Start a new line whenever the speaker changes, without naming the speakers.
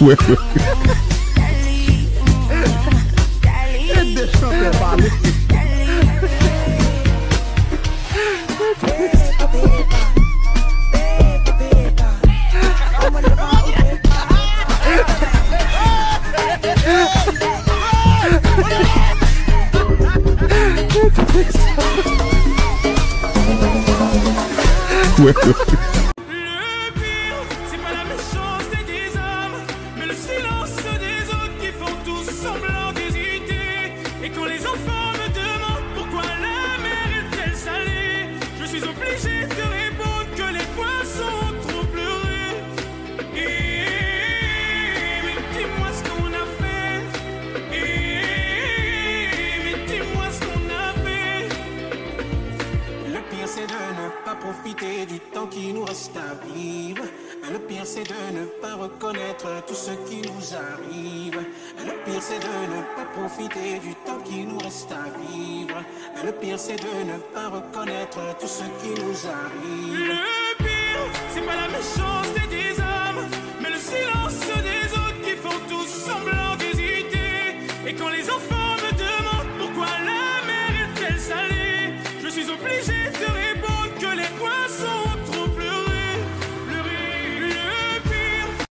Ouais, ouais. Ouais, ouais.
Le pire, c'est pas la méchanceté des hommes, mais le silence des autres qui font tous semblant d'hésiter. Et quand les enfants me demandent pourquoi la mer est-elle salée, je suis obligé de répondre que les poissons ont trop pleuré. Mais dis-moi ce qu'on a fait. Mais dis-moi ce qu'on a fait.
Le pire c'est de ne pas profiter du temps qui nous reste à vivre. Le pire c'est de ne pas reconnaître tout ce qui nous arrive. Le pire c'est de ne pas profiter du temps qui nous reste à vivre. Le pire c'est de ne pas reconnaître tout ce qui nous arrive.
Le pire, c'est pas la méchanceté